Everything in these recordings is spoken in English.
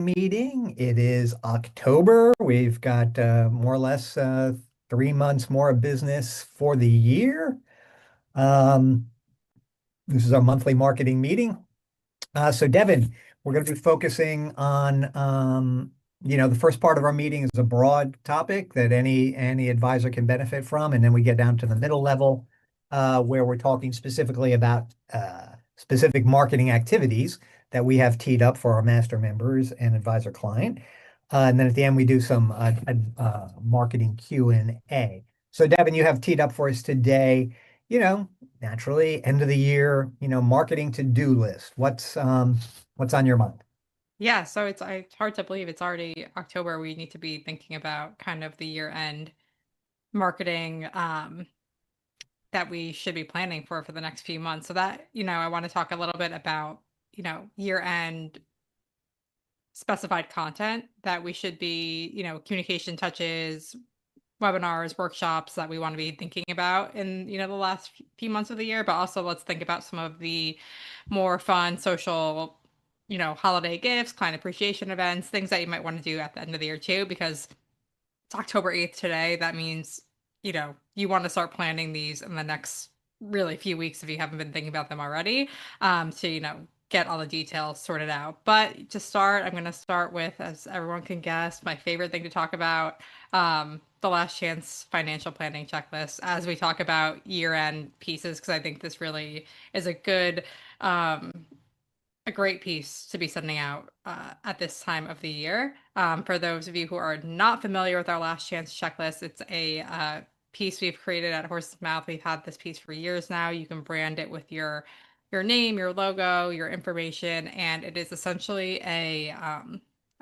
Meeting. It is October. We've got more or less 3 months more of business for the year. Um, this is our monthly marketing meeting. So Devin, we're going to be focusing on, the first part of our meeting is a broad topic that any advisor can benefit from, and then we get down to the middle level, where we're talking specifically about specific marketing activities that we have teed up for our master members and advisor client. And then at the end, we do some marketing Q&A. So Devin, you have teed up for us today, naturally, end of the year, marketing to-do list. What's on your mind? Yeah, so it's hard to believe it's already October. We need to be thinking about kind of the year-end marketing that we should be planning for the next few months. So that, I want to talk a little bit about, year-end specified content that we should be, communication touches, webinars, workshops that we want to be thinking about in, the last few months of the year, but also let's think about some of the more fun social, holiday gifts, client appreciation events, things that you might want to do at the end of the year too, because it's October 8th today. That means, you want to start planning these in the next really few weeks if you haven't been thinking about them already. So, get all the details sorted out. But to start, I'm going to start with, as everyone can guess, my favorite thing to talk about, the last chance financial planning checklist as we talk about year end pieces, because I think this really is um, a great piece to be sending out at this time of the year. For those of you who are not familiar with our last chance checklist, it's a piece we've created at Horsesmouth. We've had this piece for years now. You can brand it with your name, your logo, your information, and it is essentially a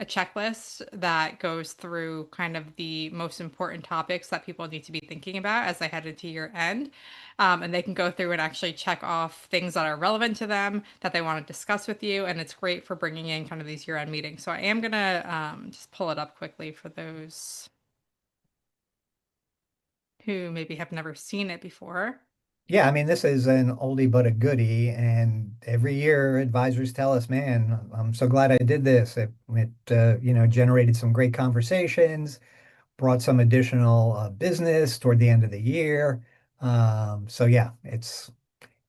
checklist that goes through kind of the most important topics that people need to be thinking about as they head into year end. And they can go through and actually check off things that are relevant to them that they want to discuss with you. And it's great for bringing in kind of these year end meetings. So I am going to just pull it up quickly for those who maybe have never seen it before. Yeah, I mean, this is an oldie but a goodie, and every year advisors tell us, man, I'm so glad I did this. It generated some great conversations, brought some additional business toward the end of the year. So yeah, it's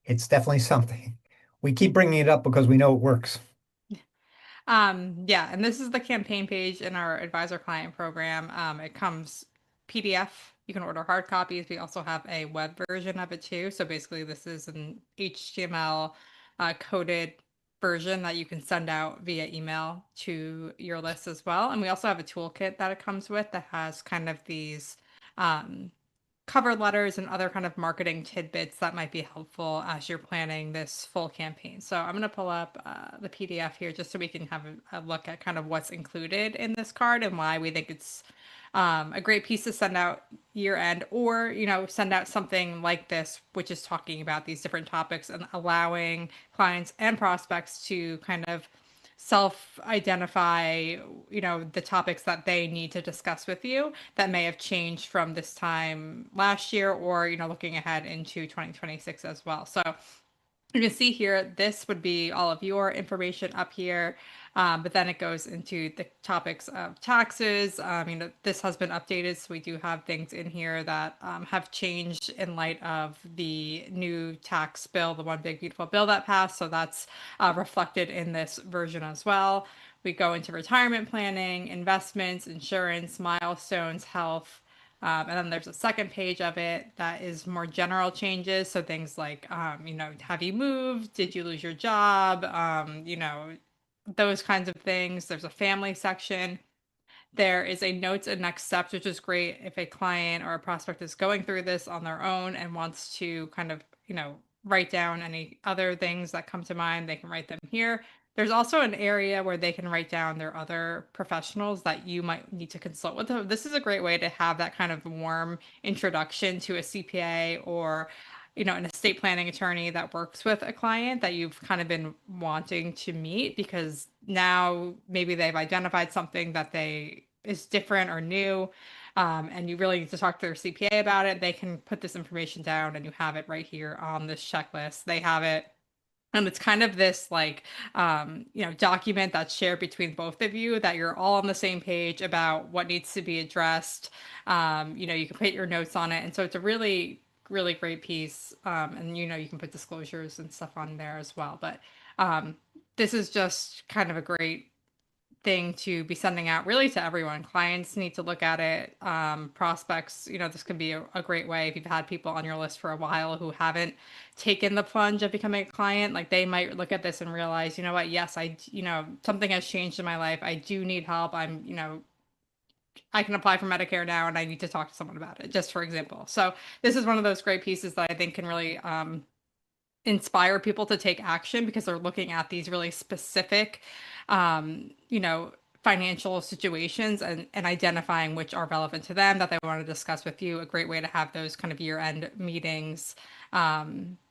definitely something. We keep bringing it up because we know it works. Yeah, and this is the campaign page in our advisor client program. It comes PDF. You can order hard copies. We also have a web version of it too. So basically, this is an HTML coded version that you can send out via email to your list as well. And we also have a toolkit that it comes with that has kind of these um, cover letters and other kind of marketing tidbits that might be helpful as you're planning this full campaign. So I'm going to pull up the PDF here just so we can have a look at kind of what's included in this card and why we think it's a great piece to send out year end, or send out something like this, which is talking about these different topics and allowing clients and prospects to kind of self-identify, the topics that they need to discuss with you that may have changed from this time last year, or, looking ahead into 2026 as well. So you can see here, this would be all of your information up here, but then it goes into the topics of taxes. This has been updated, so we do have things in here that have changed in light of the new tax bill, the one big beautiful bill that passed. So that's reflected in this version as well. We go into retirement planning, investments, insurance, milestones, health. And then there's a second page of it that is more general changes. So things like, have you moved? Did you lose your job? Those kinds of things. There's a family section. There is a notes and next steps, which is great if a client or a prospect is going through this on their own and wants to kind of, write down any other things that come to mind. They can write them here. There's also an area where they can write down their other professionals that you might need to consult with. So this is a great way to have that kind of warm introduction to a CPA or, an estate planning attorney that works with a client that you've kind of been wanting to meet, because now maybe they've identified something that they is different or new, and you really need to talk to their CPA about it. They can put this information down and you have it right here on this checklist. They have it And it's kind of this like, document that's shared between both of you that you're all on the same page about what needs to be addressed. You can put your notes on it. And so it's a really, really great piece. And, you can put disclosures and stuff on there as well. But um, this is just kind of a great thing to be sending out really to everyone. Clients need to look at it. Prospects, this can be a great way if you've had people on your list for a while who haven't taken the plunge of becoming a client. Like they might look at this and realize, you know what, yes, something has changed in my life. I do need help. I can apply for Medicare now and I need to talk to someone about it, just for example. So this is one of those great pieces that I think can really inspire people to take action because they're looking at these really specific, um, you know, financial situations and identifying which are relevant to them that they want to discuss with you. A great way to have those kind of year-end meetings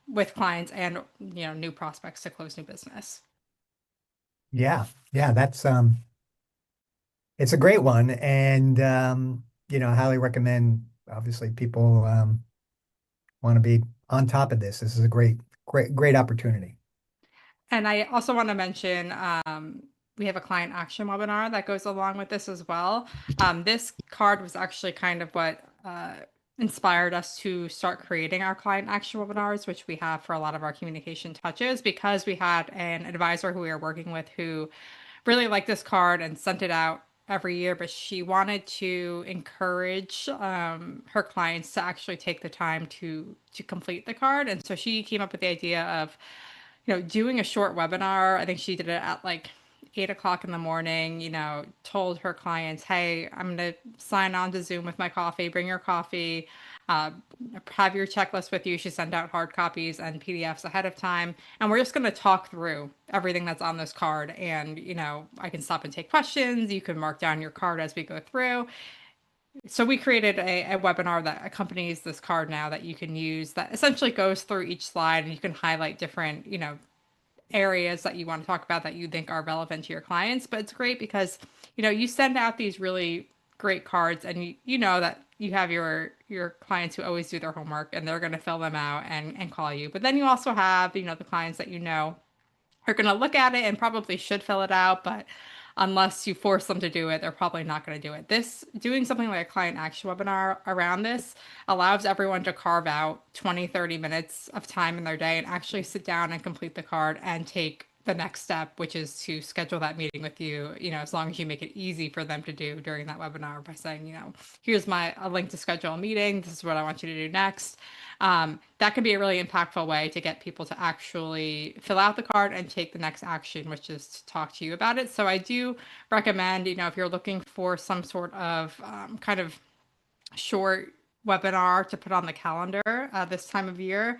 with clients and new prospects to close new business. Yeah, yeah, that's it's a great one, and I highly recommend. Obviously, people want to be on top of this. This is a great opportunity. And I also want to mention we have a client action webinar that goes along with this as well. This card was actually kind of what inspired us to start creating our client action webinars, which we have for a lot of our communication touches, because we had an advisor who we were working with who really liked this card and sent it out every year, but she wanted to encourage her clients to actually take the time to complete the card. And so she came up with the idea of doing a short webinar. I think she did it at like 8 o'clock in the morning, told her clients, hey, I'm going to sign on to Zoom with my coffee, bring your coffee, uh, have your checklist with you. She sent out hard copies and PDFs ahead of time. And we're just going to talk through everything that's on this card. And, I can stop and take questions. You can mark down your card as we go through. So we created a webinar that accompanies this card now that you can use that essentially goes through each slide and you can highlight different, areas that you want to talk about that you think are relevant to your clients. But it's great because, you send out these really great cards and you know that you have your clients who always do their homework and they're going to fill them out and call you. But then you also have, the clients that are going to look at it and probably should fill it out, but unless you force them to do it, they're probably not going to do it. This doing something like a client action webinar around this allows everyone to carve out 20, 30 minutes of time in their day and actually sit down and complete the card and take the next step, which is to schedule that meeting with you, as long as you make it easy for them to do during that webinar by saying, here's a link to schedule a meeting. This is what I want you to do next. That can be a really impactful way to get people to actually fill out the card and take the next action, which is to talk to you about it. So I do recommend, if you're looking for some sort of kind of short webinar to put on the calendar this time of year,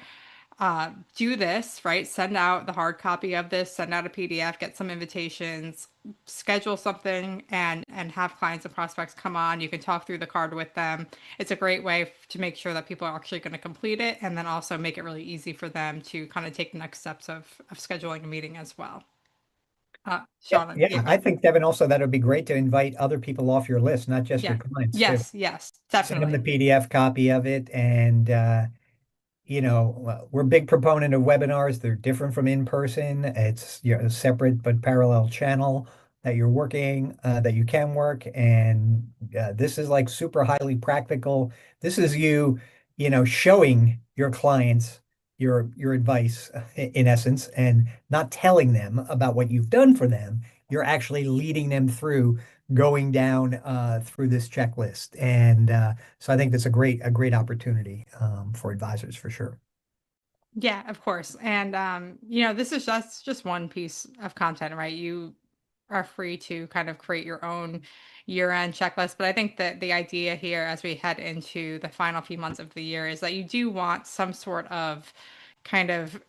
do this, right? Send out the hard copy of this, send out a PDF, get some invitations, schedule something and have clients and prospects come on. You can talk through the card with them. It's a great way to make sure that people are actually going to complete it and then also make it really easy for them to kind of take the next steps of scheduling a meeting as well. Yeah, Sean, yeah. yeah, go I ahead. think, Devin, also that would be great to invite other people off your list, not just your Yeah. clients, too. Yes, yes, Send them the definitely. PDF copy of it, and we're a big proponent of webinars. They're different from in person. It's a separate but parallel channel that you're working, that you can work. And this is like super highly practical. This is showing your clients your advice in essence, and not telling them about what you've done for them. You're actually leading them through going down through this checklist. And so I think that's a great opportunity for advisors for sure. Yeah, of course. And this is just one piece of content, right? You are free to kind of create your own year-end checklist, but I think that the idea here as we head into the final few months of the year is that you do want some sort of kind of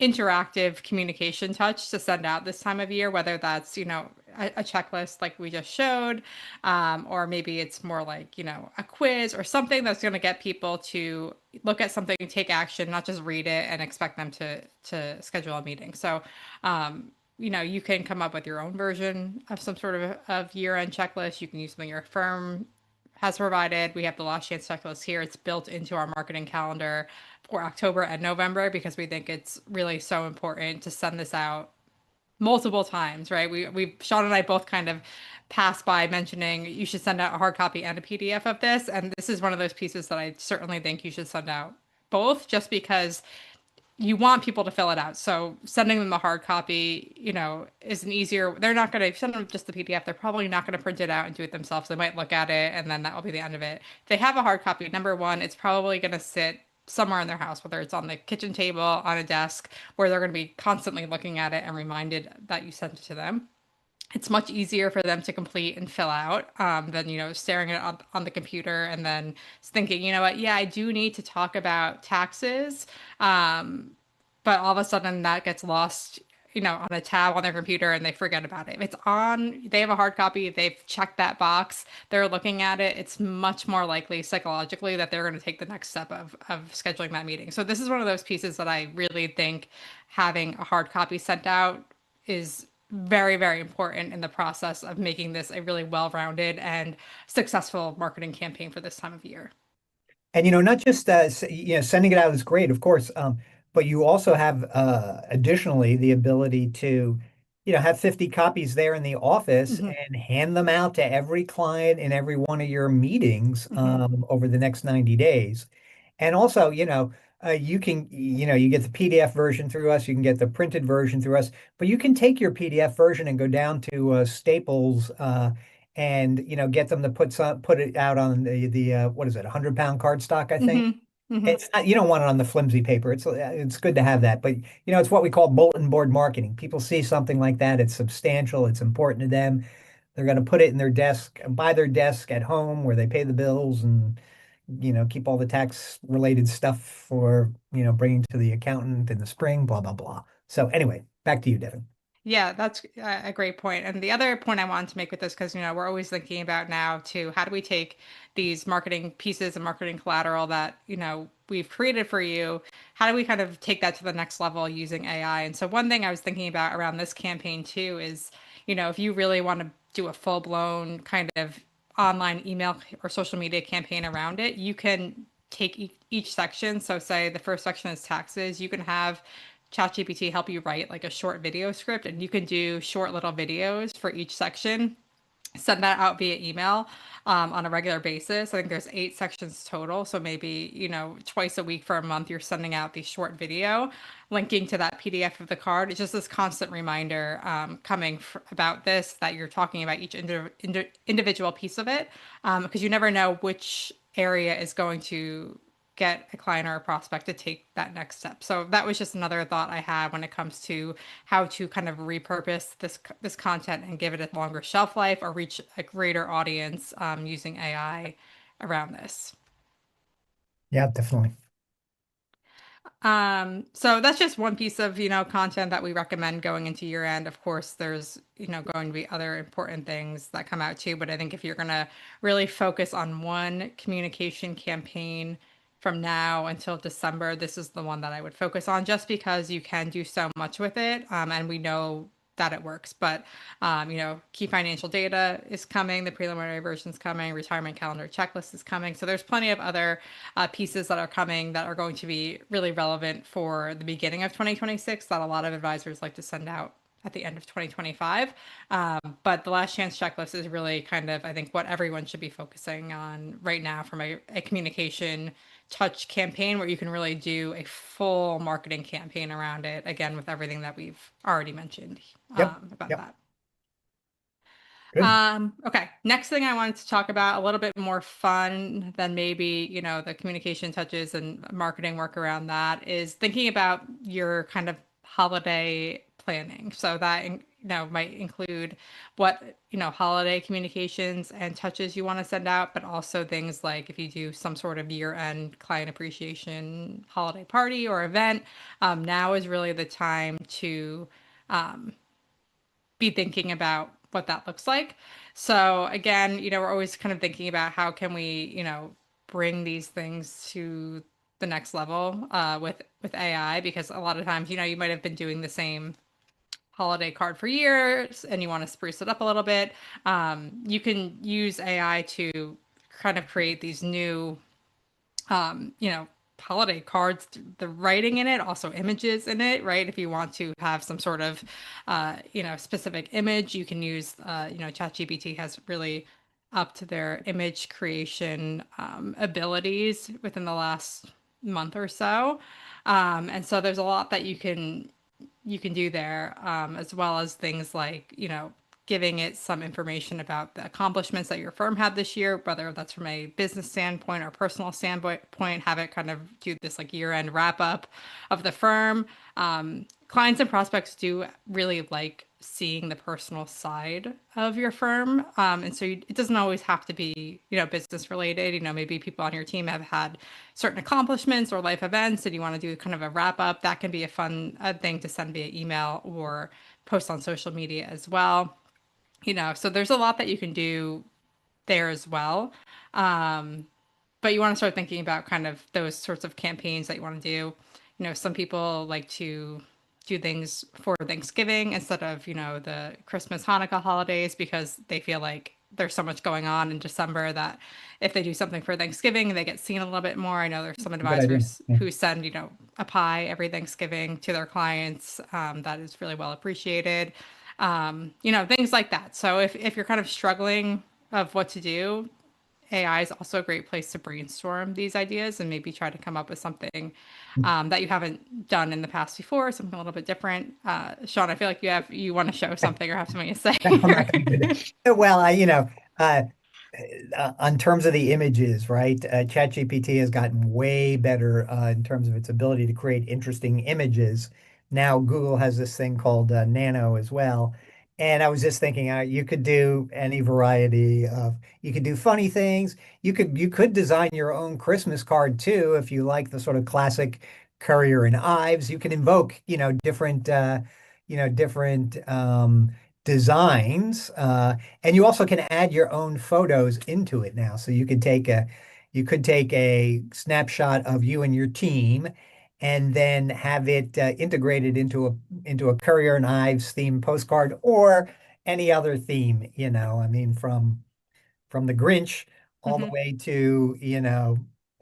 interactive communication touch to send out this time of year, whether that's, a checklist like we just showed, or maybe it's more like, a quiz or something that's going to get people to look at something, take action, not just read it and expect them to schedule a meeting. So, you can come up with your own version of some sort of year-end checklist. You can use something your firm has provided. We have the last chance checklist here. It's built into our marketing calendar. for October and November because we think it's really so important to send this out multiple times, right? Sean and I both kind of passed by mentioning you should send out a hard copy and a PDF of this, and this is one of those pieces that I certainly think you should send out both, just because you want people to fill it out. So sending them a hard copy, is an easier. They're not going to send them just the PDF. They're probably not going to print it out and do it themselves. They might look at it and then that will be the end of it. If they have a hard copy, number one, it's probably going to sit somewhere in their house, whether it's on the kitchen table, on a desk, where they're going to be constantly looking at it and reminded that you sent it to them. It's much easier for them to complete and fill out than staring at it on the computer and then thinking, you know what, yeah, I do need to talk about taxes, um, but all of a sudden that gets lost, on a tab on their computer and they forget about it. If it's on, they have a hard copy, they've checked that box, they're looking at it, it's much more likely psychologically that they're going to take the next step of scheduling that meeting. So this is one of those pieces that I really think having a hard copy sent out is very, very important in the process of making this a really well-rounded and successful marketing campaign for this time of year. And not just sending it out is great, of course, but you also have additionally the ability to have 50 copies there in the office Hmm. and hand them out to every client in every one of your meetings Hmm. over the next 90 days. And also, you can, you get the PDF version through us, you can get the printed version through us, but you can take your PDF version and go down to Staples and get them to put it out on the what is it, 100-pound cardstock, I think. Hmm. Hmm. It's not, you don't want it on the flimsy paper. It's good to have that, but it's what we call bulletin board marketing. People see something like that, it's substantial, it's important to them. They're going to put it in their desk, by their desk at home where they pay the bills and keep all the tax related stuff for, bringing to the accountant in the spring, blah, blah, blah. So anyway, back to you, Devin. Yeah, that's a great point. And the other point I wanted to make with this, because we're always thinking about now too, how do we take these marketing pieces and marketing collateral that we've created for you? How do we kind of take that to the next level using AI? And so one thing I was thinking about around this campaign too is, if you really want to do a full blown kind of online email or social media campaign around it, you can take each section. So say the first section is taxes, you can have ChatGPT help you write like a short video script, and you can do short little videos for each section. Send that out via email on a regular basis. I think there's 8 sections total. So maybe, twice a week for a month, you're sending out the short video linking to that PDF of the card. It's just this constant reminder coming about this, that you're talking about each individual piece of it, because you never know which area is going to get a client or a prospect to take that next step. So that was just another thought I had when it comes to how to kind of repurpose this content and give it a longer shelf life or reach a greater audience using AI around this. Yeah, definitely. So that's just one piece of, content that we recommend going into year end. Of course, there's, going to be other important things that come out too. But I think if you're going to really focus on one communication campaign from now until December, this is the one that I would focus on, just because you can do so much with it. And we know that it works. But, key financial data is coming, the preliminary version is coming, retirement calendar checklist is coming. So there's plenty of other pieces that are coming that are going to be really relevant for the beginning of 2026 that a lot of advisors like to send out at the end of 2025. But the last chance checklist is really kind of, I think, what everyone should be focusing on right now from a communication touch campaign, where you can really do a full marketing campaign around it, again, with everything that we've already mentioned Yep. about Yep. that. Good. Okay. Next thing I wanted to talk about, a little bit more fun than maybe, the communication touches and marketing work around that, is thinking about your kind of holiday planning. So that, might include what, holiday communications and touches you want to send out, but also things like if you do some sort of year-end client appreciation holiday party or event, now is really the time to be thinking about what that looks like. So again, we're always kind of thinking about how can we, bring these things to the next level with AI, because a lot of times, you might have been doing the same holiday card for years and you want to spruce it up a little bit. You can use AI to kind of create these new holiday cards, the writing in it, also images in it, right? If you want to have some sort of, specific image, you can use, ChatGPT has really upped their image creation abilities within the last month or so. And so there's a lot that you can do there, as well as things like, giving it some information about the accomplishments that your firm had this year, whether that's from a business standpoint or personal standpoint, have it kind of do this like year-end wrap up of the firm. Clients and prospects do really like seeing the personal side of your firm. And so it doesn't always have to be, business related. Maybe people on your team have had certain accomplishments or life events and you want to do kind of a wrap up. That can be a fun thing to send via email or post on social media as well. So there's a lot that you can do there as well. Um, but you want to start thinking about kind of those sorts of campaigns that you want to do. Some people like to do things for Thanksgiving instead of, the Christmas, Hanukkah holidays because they feel like there's so much going on in December that if they do something for Thanksgiving, they get seen a little bit more. I know there's some Good idea. advisors Yeah. who send, a pie every Thanksgiving to their clients. That is really well appreciated. Things like that. So if you're kind of struggling of what to do, AI is also a great place to brainstorm these ideas and maybe try to come up with something that you haven't done in the past before, something a little bit different. Sean, I feel like you want to show something or have something to say I'm here. not going to do that. Well, uh, on terms of the images, right? ChatGPT has gotten way better in terms of its ability to create interesting images. Now Google has this thing called Nano as well. And I was just thinking, you could do any variety of, you could do funny things. You could design your own Christmas card too, if you like the sort of classic Currier and Ives. You can invoke, different designs. And you also can add your own photos into it now. So you could take a snapshot of you and your team and then have it integrated into a Currier and Ives theme postcard or any other theme, I mean, from the Grinch all the Hmm. way to,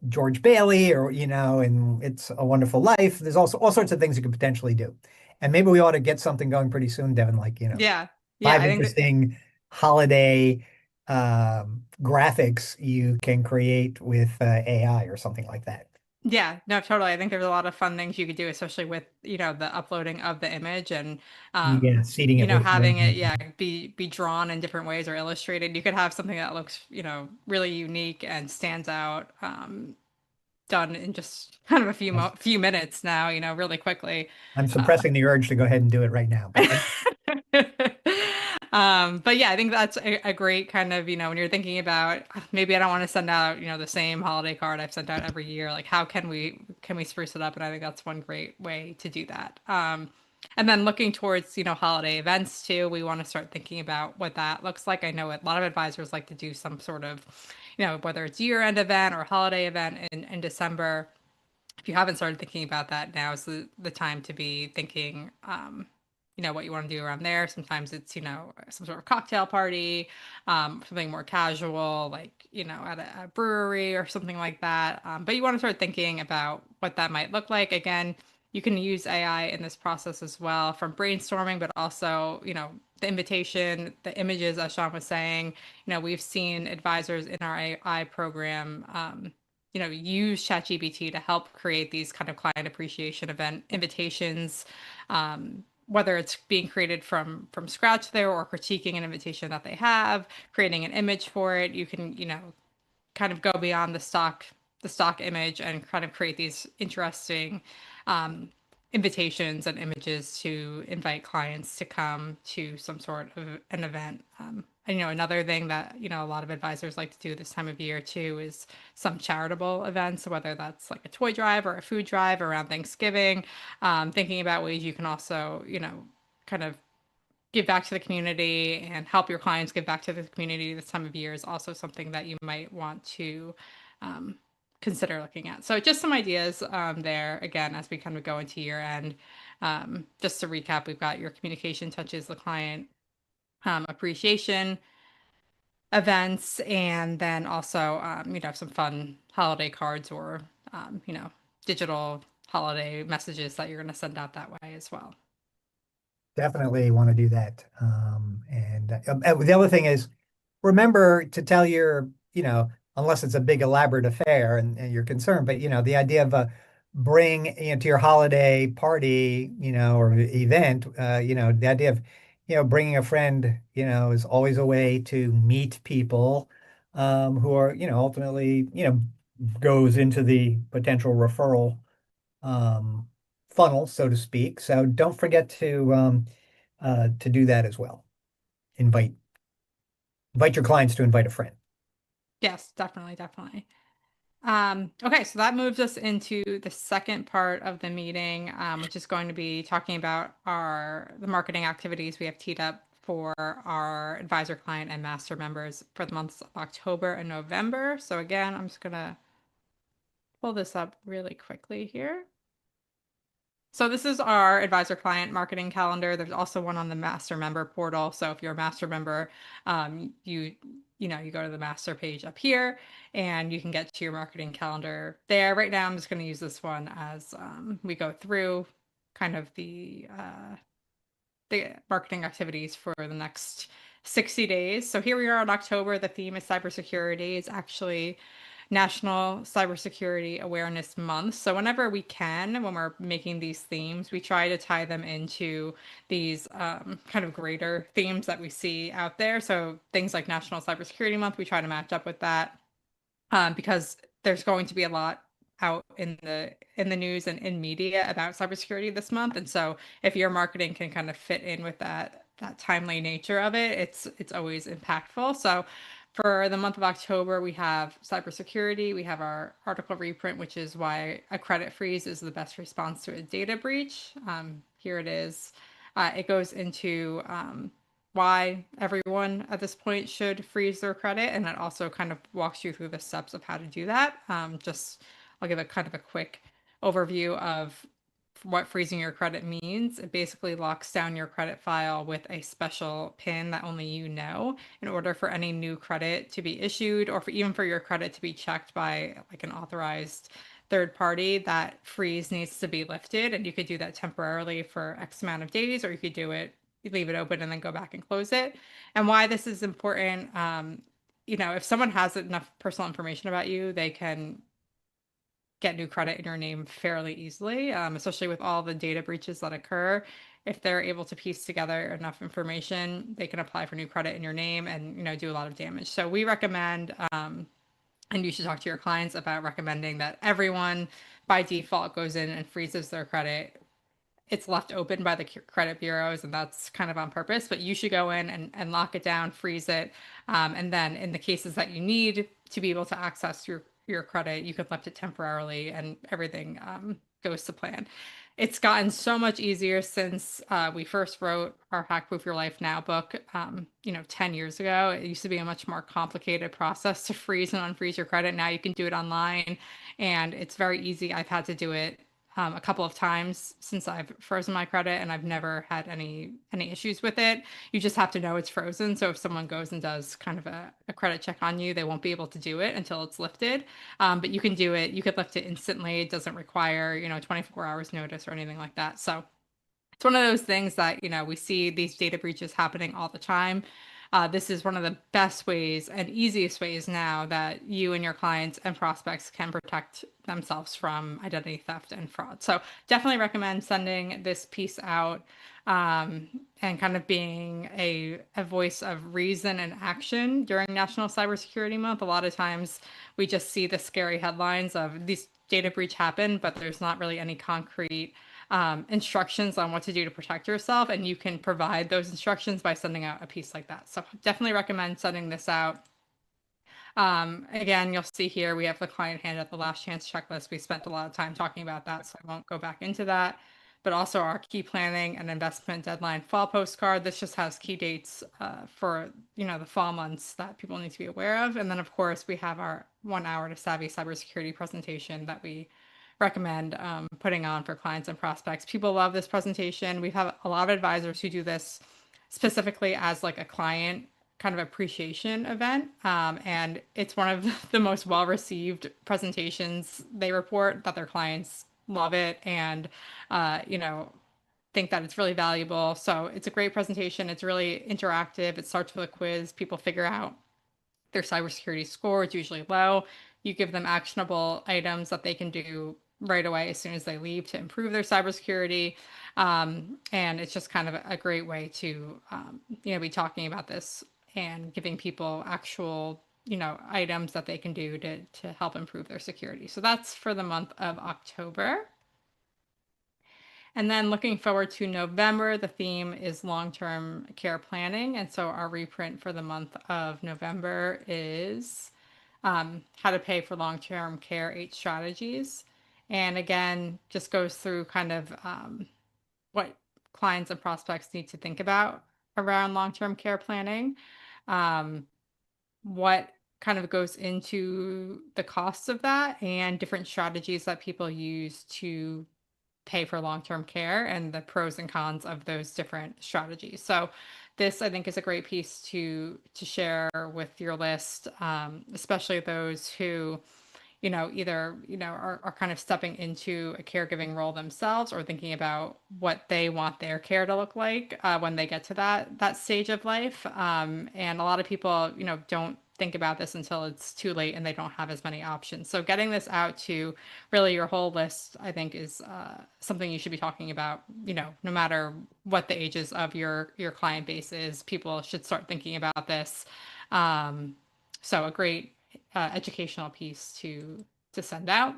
George Bailey or, and It's a Wonderful Life. There's also all sorts of things you could potentially do. And maybe we ought to get something going pretty soon, Devin, like, Yeah. Yeah. five I think that, interesting holiday graphics you can create with AI or something like that. yeah, no, totally. I think there's a lot of fun things you could do, especially with, the uploading of the image and, Yeah, seeding it with your having it, own. yeah, be drawn in different ways or illustrated. You could have something that looks, really unique and stands out, done in just kind of a few minutes now, really quickly. I'm Uh, suppressing the urge to go ahead and do it right now. But but yeah, I think that's a great kind of, when you're thinking about maybe I don't want to send out, the same holiday card I've sent out every year. Like how can we spruce it up? And I think that's one great way to do that. And then looking towards, holiday events too, we want to start thinking about what that looks like. I know a lot of advisors like to do some sort of, whether it's year-end event or holiday event in December. If you haven't started thinking about that, now is the time to be thinking, what you want to do around there. Sometimes it's, some sort of cocktail party, something more casual, like, at a brewery or something like that. But you want to start thinking about what that might look like. Again, you can use AI in this process as well from brainstorming, but also, the invitation, the images, as Sean was saying, we've seen advisors in our AI program, use ChatGPT to help create these kind of client appreciation event invitations, whether it's being created from scratch there or critiquing an invitation that they have, creating an image for it. You can, kind of go beyond the stock image and kind of create these interesting um, invitations and images to invite clients to come to some sort of an event. And, another thing that, a lot of advisors like to do this time of year too is some charitable events, whether that's like a toy drive or a food drive around Thanksgiving, thinking about ways you can also, kind of give back to the community and help your clients give back to the community this time of year is also something that you might want to um, consider looking at. So just some ideas there, again, as we kind of go into year end. Just to recap, we've got your communication touches the client, appreciation events, and then also, some fun holiday cards or, digital holiday messages that you're going to send out that way as well. Definitely want to do that. And the other thing is, remember to tell unless it's a big elaborate affair and you're concerned, but the idea of bring to your holiday party, or event, the idea of, bringing a friend, is always a way to meet people who are, ultimately, goes into the potential referral um, funnel, so to speak. So don't forget to do that as well. Invite invite your clients to invite a friend. Yes, definitely, definitely. Okay, so that moves us into the second part of the meeting, which is going to be talking about the marketing activities we have teed up for our advisor client and master members for the months of October and November. So again, I'm just gonna pull this up really quickly here. So this is our advisor client marketing calendar. There's also one on the master member portal. So if you're a master member, you go to the master page up here and you can get to your marketing calendar there. Right now, I'm just going to use this one as we go through kind of the marketing activities for the next 60 days. So here we are in October. The theme is cybersecurity. It's actually National Cybersecurity Awareness Month. So whenever we can, when we're making these themes, we try to tie them into these kind of greater themes that we see out there. So things like National Cybersecurity Month, we try to match up with that because there's going to be a lot out in the news and in media about cybersecurity this month. And so if your marketing can kind of fit in with that timely nature of it, it's always impactful. So for the month of October, we have cybersecurity. We have our article reprint, which is why a credit freeze is the best response to a data breach. Here it is. It goes into why everyone at this point should freeze their credit, and it also kind of walks you through the steps of how to do that. I'll give a kind of a quick overview of what freezing your credit means. It basically locks down your credit file with a special PIN that only you know in order for any new credit to be issued or even for your credit to be checked by like an authorized third party. That freeze needs to be lifted, and you could do that temporarily for X amount of days, or you could do it, you leave it open and then go back and close it. And why this is important, if someone has enough personal information about you, they can get new credit in your name fairly easily, especially with all the data breaches that occur. If they're able to piece together enough information, they can apply for new credit in your name and do a lot of damage. So we recommend, and you should talk to your clients about recommending that everyone by default goes in and freezes their credit. It's left open by the credit bureaus, and that's kind of on purpose, but you should go in and lock it down, freeze it. And then in the cases that you need to be able to access your credit, you can lift it temporarily and everything goes to plan. It's gotten so much easier since we first wrote our Hack Proof Your Life Now book, 10 years ago. It used to be a much more complicated process to freeze and unfreeze your credit. Now you can do it online and it's very easy. I've had to do it a couple of times since I've frozen my credit, and I've never had any issues with it. You just have to know it's frozen. So if someone goes and does kind of a credit check on you, they won't be able to do it until it's lifted. But you can do it. You could lift it instantly. It doesn't require 24 hours notice or anything like that. So it's one of those things that, we see these data breaches happening all the time. This is one of the best ways and easiest ways now that you and your clients and prospects can protect themselves from identity theft and fraud. So definitely recommend sending this piece out and kind of being a voice of reason and action during National Cybersecurity Month. A lot of times we just see the scary headlines of these data breach happened, but there's not really any concrete instructions on what to do to protect yourself, and you can provide those instructions by sending out a piece like that. So definitely recommend sending this out. Again, you'll see here we have the client hand at the last chance checklist. We spent a lot of time talking about that, so I won't go back into that. But also our key planning and investment deadline fall postcard. This just has key dates for the fall months that people need to be aware of. And then of course we have our 1 hour to savvy cybersecurity presentation that we recommend putting on for clients and prospects. People love this presentation. We have a lot of advisors who do this specifically as like a client kind of appreciation event. And it's one of the most well-received presentations. They report that their clients love it and, you know, think that it's really valuable. So it's a great presentation. It's really interactive. It starts with a quiz. People figure out their cybersecurity score is usually low. You give them actionable items that they can do right away as soon as they leave to improve their cybersecurity. And it's just kind of a great way to, be talking about this and giving people actual, items that they can do to help improve their security. So that's for the month of October. And then looking forward to November, the theme is long-term care planning. And so our reprint for the month of November is how to pay for long-term care, 8 strategies. And again, just goes through kind of what clients and prospects need to think about around long-term care planning, um, what kind of goes into the costs of that, and different strategies that people use to pay for long-term care and the pros and cons of those different strategies. So this, I think, is a great piece to share with your list, especially those who, either, are kind of stepping into a caregiving role themselves or thinking about what they want their care to look like when they get to that stage of life. And a lot of people, don't think about this until it's too late and they don't have as many options. So getting this out to really your whole list, I think, is something you should be talking about. No matter what the ages of your client base is, people should start thinking about this. Um, so a great educational piece to send out.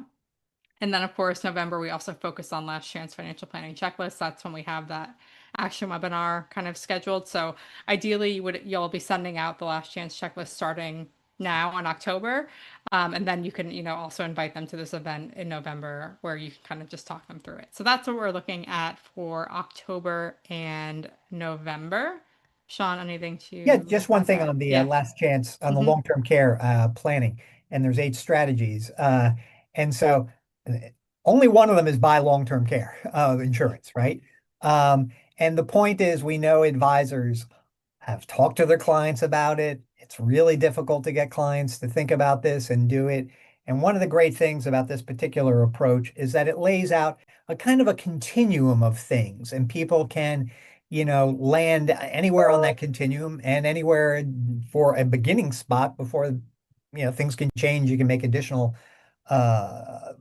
And then, of course, November, we also focus on last chance financial planning checklist. That's when we have that action webinar kind of scheduled. So ideally, you'll be sending out the last chance checklist starting now in October. And then you can, also invite them to this event in November where you can kind of just talk them through it. So that's what we're looking at for October and November. Sean, anything Yeah, to just one add thing there? on the Yeah. last chance on the Hmm. long-term care planning, and there's 8 strategies. And so uh, only one of them is buy long-term care insurance, right? Um, and the point is, we know advisors have talked to their clients about it. It's really difficult to get clients to think about this and do it. And one of the great things about this particular approach is that it lays out a kind of a continuum of things, and people can, land anywhere on that continuum and anywhere for a beginning spot before, things can change. You can make additional uh,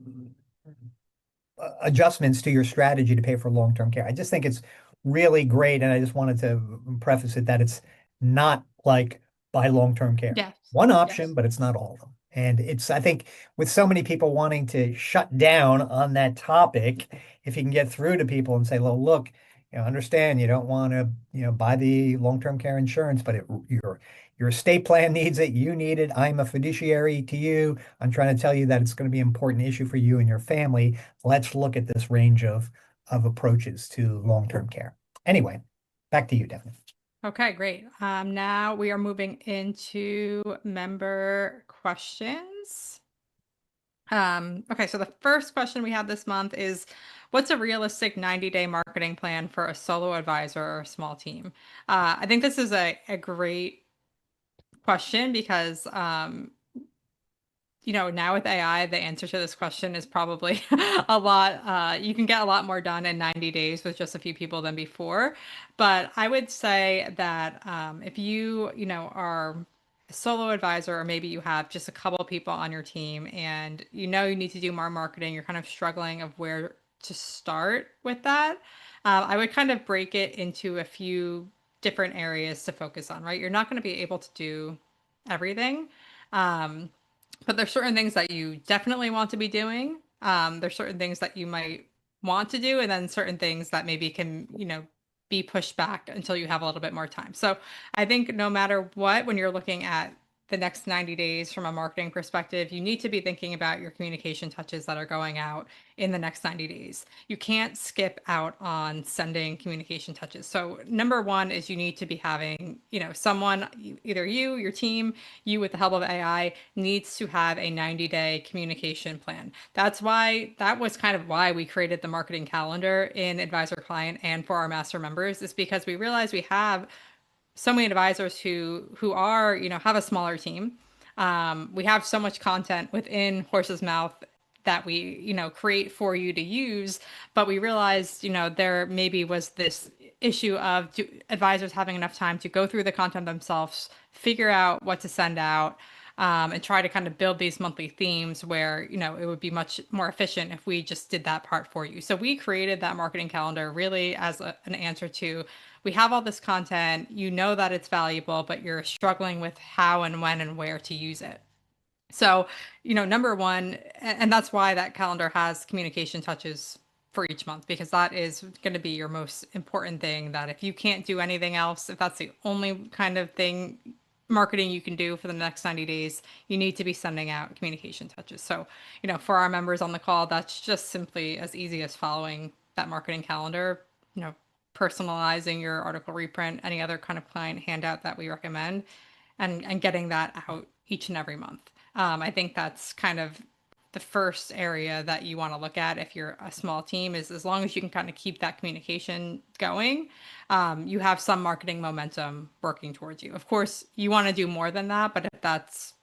adjustments to your strategy to pay for long-term care. I just think it's really great. And I just wanted to preface it that it's not like buy long-term care. Yes. One option, Yes. but it's not all of them. And it's, I think, with so many people wanting to shut down on that topic, if you can get through to people and say, well, look, understand you don't want to, buy the long-term care insurance, but your estate plan needs it, you need it. I'm a fiduciary to you. I'm trying to tell you that it's going to be an important issue for you and your family. Let's look at this range of approaches to long-term care. Anyway, back to you, Devin. Okay, great. Now we are moving into member questions. Okay, so the first question we have this month is, what's a realistic 90-day marketing plan for a solo advisor or a small team? I think this is a great question because now with AI, the answer to this question is probably a lot. You can get a lot more done in 90 days with just a few people than before. But I would say that if are a solo advisor, or maybe you have just a couple people on your team and you need to do more marketing, you're kind of struggling of where to start with that. I would kind of break it into a few different areas to focus on, right? You're not going to be able to do everything. Um, but there's certain things that you definitely want to be doing. There's certain things that you might want to do, and then certain things that maybe can, be pushed back until you have a little bit more time. So I think no matter what, when you're looking at the next 90 days from a marketing perspective, you need to be thinking about your communication touches that are going out in the next 90 days. You can't skip out on sending communication touches. So number one is you need to be having, someone, either you, your team, you with the help of AI, needs to have a 90-day communication plan. That was kind of why we created the marketing calendar in Advisor Client and for our master members, is because we realized we have so many advisors who are, have a smaller team. We have so much content within Horse's Mouth that we, create for you to use, but we realized, there maybe was this issue of advisors having enough time to go through the content themselves, figure out what to send out, and try to kind of build these monthly themes where, it would be much more efficient if we just did that part for you. So we created that marketing calendar really as an answer to, we have all this content, you know that it's valuable, but you're struggling with how and when and where to use it. So, number one, and that's why that calendar has communication touches for each month, because that is going to be your most important thing. That if you can't do anything else, if that's the only kind of thing marketing you can do for the next 90 days, you need to be sending out communication touches. So, for our members on the call, that's just simply as easy as following that marketing calendar, you know, personalizing your article reprint, any other kind of client handout that we recommend, and getting that out each and every month. I think that's kind of the first area that you want to look at if you're a small team, is as long as you can kind of keep that communication going, you have some marketing momentum working towards you. Of course, you want to do more than that, but if that's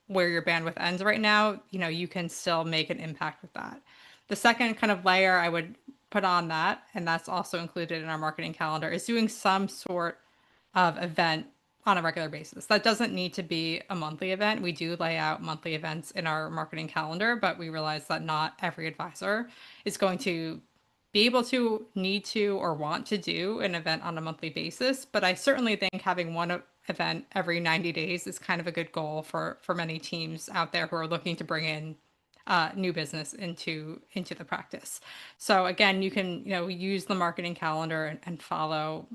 where your bandwidth ends right now, you can still make an impact with that. The second kind of layer I would put on that, and that's also included in our marketing calendar, is doing some sort of event on a regular basis. That doesn't need to be a monthly event. We do lay out monthly events in our marketing calendar, but we realize that not every advisor is going to be able to, need to, or want to do an event on a monthly basis. But I certainly think having one event every 90 days is kind of a good goal for many teams out there who are looking to bring in new business into the practice. So again, you can use the marketing calendar and follow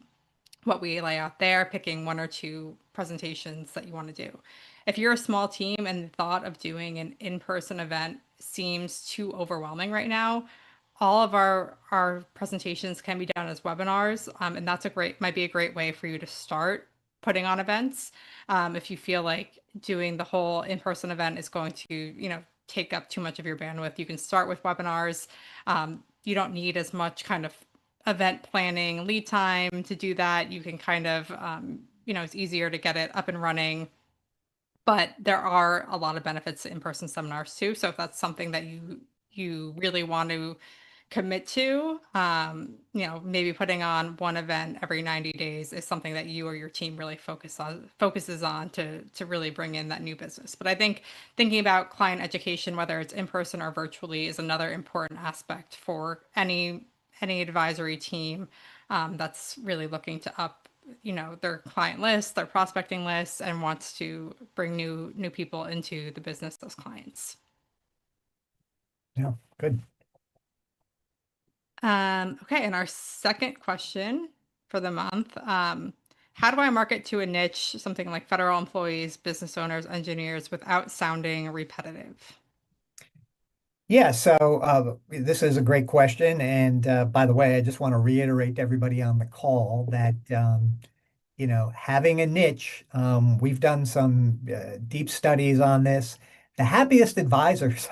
what we lay out there, picking one or two presentations that you want to do. If you're a small team and the thought of doing an in-person event seems too overwhelming right now, all of our presentations can be done as webinars, and that's might be a great way for you to start putting on events. If you feel like doing the whole in-person event is going to, take up too much of your bandwidth, you can start with webinars. You don't need as much kind of event planning lead time to do that. You can kind of, it's easier to get it up and running. But there are a lot of benefits to in-person seminars too. So if that's something that you really want to commit to, maybe putting on one event every 90 days is something that you or your team really focuses on to really bring in that new business. But I think thinking about client education, whether it's in person or virtually, is another important aspect for any advisory team that's really looking to up their client list, their prospecting list, and wants to bring new people into the business as clients. Yeah, good. Okay, and our second question for the month, how do I market to a niche, something like federal employees, business owners, engineers, without sounding repetitive? Yeah, so this is a great question. And by the way, I just want to reiterate to everybody on the call that having a niche, we've done some deep studies on this. The happiest advisors,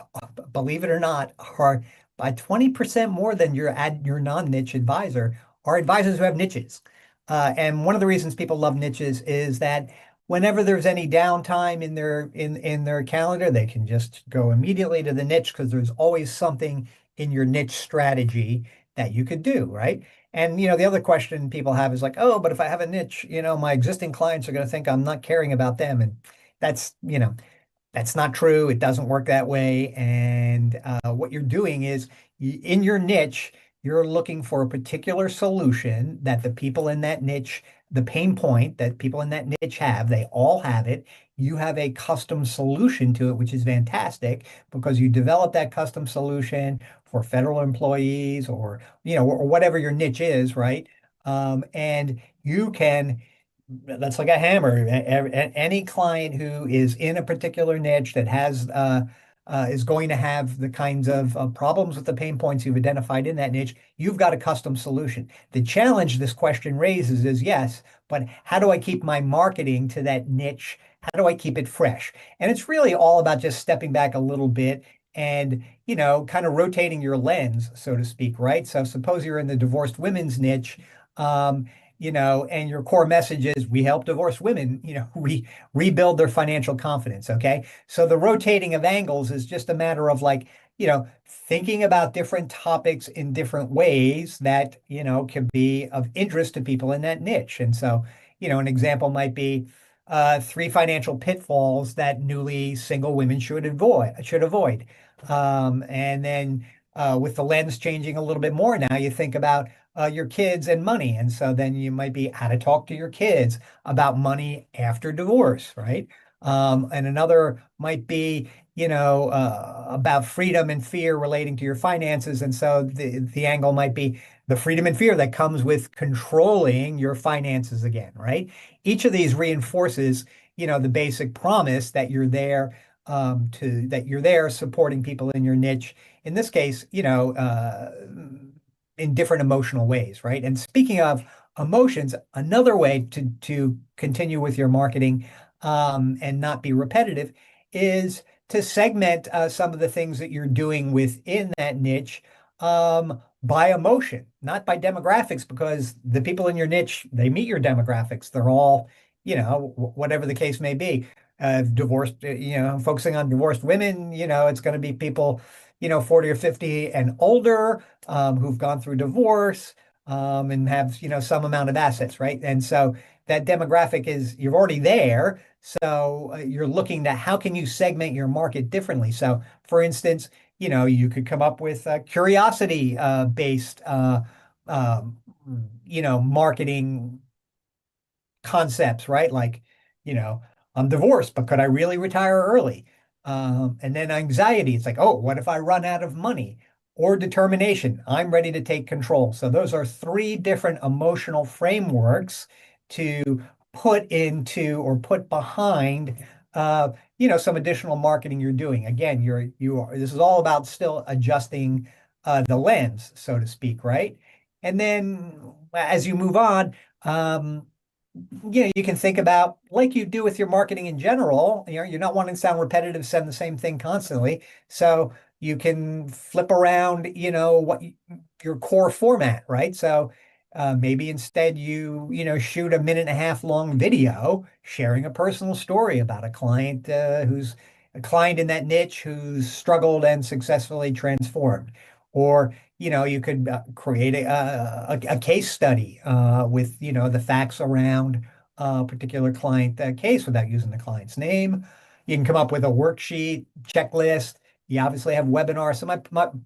believe it or not, are by 20% more than your non-niche advisor, are advisors who have niches. And one of the reasons people love niches is that whenever there's any downtime in their calendar, they can just go immediately to the niche because there's always something in your niche strategy that you could do, right? And the other question people have is like, oh, but if I have a niche, my existing clients are going to think I'm not caring about them. And that's, that's not true. It doesn't work that way. And what you're doing is in your niche, you're looking for a particular solution that the people in that niche, the pain point that people in that niche have, they all have it. You have a custom solution to it, which is fantastic because you develop that custom solution for federal employees or, or whatever your niche is, right? And you can that's like a hammer. Any client who is in a particular niche that is going to have the kinds of problems with the pain points you've identified in that niche, you've got a custom solution. The challenge this question raises is yes, but how do I keep my marketing to that niche? How do I keep it fresh? And it's really all about just stepping back a little bit and, kind of rotating your lens, so to speak, right? So suppose you're in the divorced women's niche. and your core message is we help divorced women, rebuild their financial confidence. Okay. So the rotating of angles is just a matter of like, thinking about different topics in different ways that, can be of interest to people in that niche. And so, an example might be three financial pitfalls that newly single women should avoid. And then with the lens changing a little bit more now, you think about your kids and money. And so then you might be how to talk to your kids about money after divorce, right? And another might be, about freedom and fear relating to your finances. And so the angle might be the freedom and fear that comes with controlling your finances again, right? Each of these reinforces, the basic promise that you're there that you're there supporting people in your niche. In this case, in different emotional ways, right? And speaking of emotions, another way to continue with your marketing and not be repetitive is to segment some of the things that you're doing within that niche by emotion, not by demographics, because the people in your niche, they meet your demographics. They're all, whatever the case may be. Divorced, focusing on divorced women, it's going to be people, 40 or 50 and older who've gone through divorce and have, some amount of assets, right? And so that demographic is, you're already there. So you're looking to how can you segment your market differently? So for instance, you could come up with curiosity based, um, marketing concepts, right? Like, you know, I'm divorced, but could I really retire early? And then anxiety, it's like, oh, what if I run out of money? Or determination, I'm ready to take control. So those are three different emotional frameworks to put into or put behind some additional marketing you're doing. Again, this is all about still adjusting the lens, so to speak, right? And then as you move on, um, you can think about like you do with your marketing in general, you're not wanting to sound repetitive, send the same thing constantly. So you can flip around, your core format, right? So maybe instead shoot a minute and a half long video sharing a personal story about a client who's a client in that niche who's struggled and successfully transformed. Or you could create a case study with, the facts around a particular client case without using the client's name. You can come up with a worksheet, checklist. You obviously have webinars. So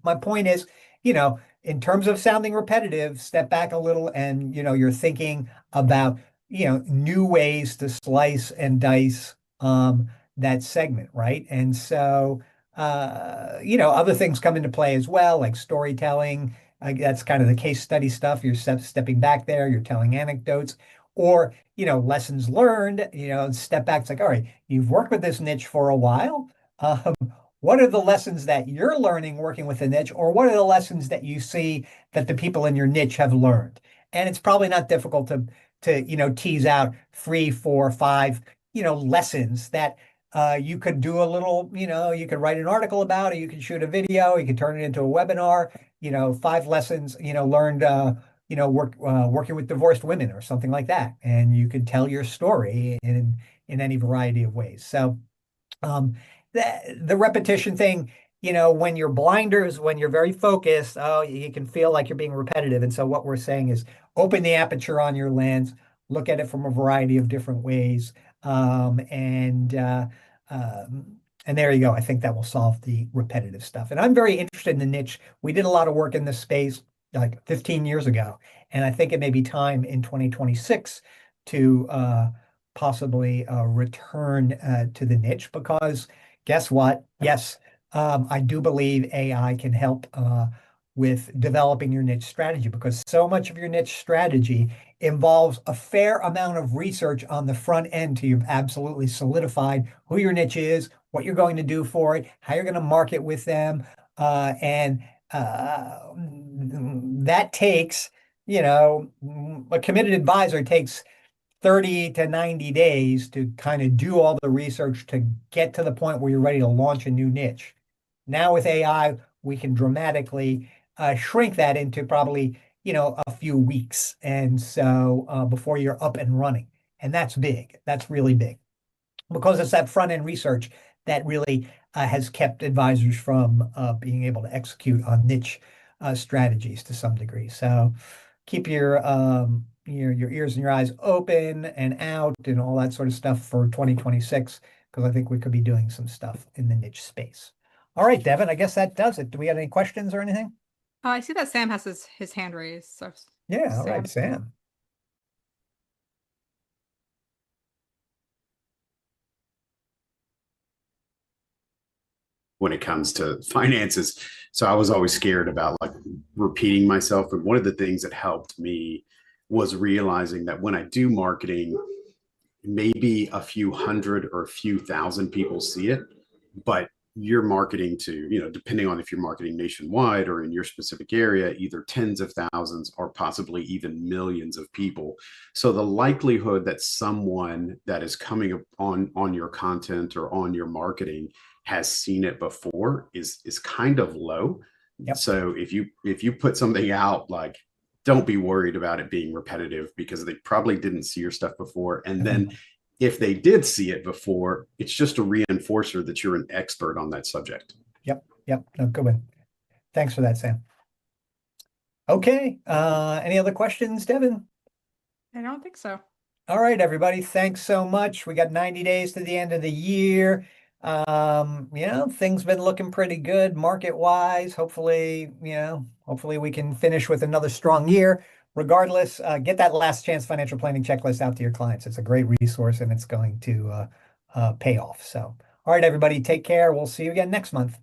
my point is, in terms of sounding repetitive, step back a little and, you're thinking about, new ways to slice and dice that segment, right? And so other things come into play as well, like storytelling. That's kind of the case study stuff. You're stepping back there, you're telling anecdotes, or, lessons learned, step back. It's like, all right, you've worked with this niche for a while. Um, what are the lessons that you're learning working with the niche, or what are the lessons that you see that the people in your niche have learned? And it's probably not difficult to tease out three, four, five, lessons that you could do a little, you could write an article about it, you could shoot a video, you could turn it into a webinar, five lessons, learned, working with divorced women or something like that. And you could tell your story in any variety of ways. So um, the repetition thing, when you're blinders, when you're very focused, oh, you can feel like you're being repetitive. And so what we're saying is open the aperture on your lens, look at it from a variety of different ways. Um, and uh, and there you go. I think that will solve the repetitive stuff. And I'm very interested in the niche. We did a lot of work in this space like 15 years ago, and I think it may be time in 2026 to possibly return to the niche because guess what? Yes, I do believe AI can help with developing your niche strategy because so much of your niche strategy involves a fair amount of research on the front end till you've absolutely solidified who your niche is, what you're going to do for it, how you're going to market with them. And that takes, a committed advisor takes 30 to 90 days to kind of do all the research to get to the point where you're ready to launch a new niche. Now with AI, we can dramatically shrink that into probably, a few weeks. And so before you're up and running. And that's big. That's really big because it's that front end research that really has kept advisors from being able to execute on niche strategies to some degree. So keep your ears and your eyes open and out and all that sort of stuff for 2026 because I think we could be doing some stuff in the niche space. All right, Devin, I guess that does it. Do we have any questions or anything? I see that Sam has his hand raised. So Yeah, all right, Sam. Sam. When it comes to finances. So I was always scared about like repeating myself. And one of the things that helped me was realizing that when I do marketing, maybe a few hundred or a few thousand people see it, but you're marketing to, depending on if you're marketing nationwide or in your specific area, either tens of thousands or possibly even millions of people. So the likelihood that someone that is coming on your content or on your marketing has seen it before is kind of low. Yep. So if you put something out, like, don't be worried about it being repetitive because they probably didn't see your stuff before. And then if they did see it before, it's just a reinforcer that you're an expert on that subject. Yep. No, good one. Thanks for that, Sam. Okay. Any other questions, Devin? I don't think so. All right, everybody. Thanks so much. We got 90 days to the end of the year. Things been looking pretty good market-wise. Hopefully we can finish with another strong year. Regardless, get that last chance financial planning checklist out to your clients. It's a great resource and it's going to pay off. So, all right, everybody, take care. We'll see you again next month.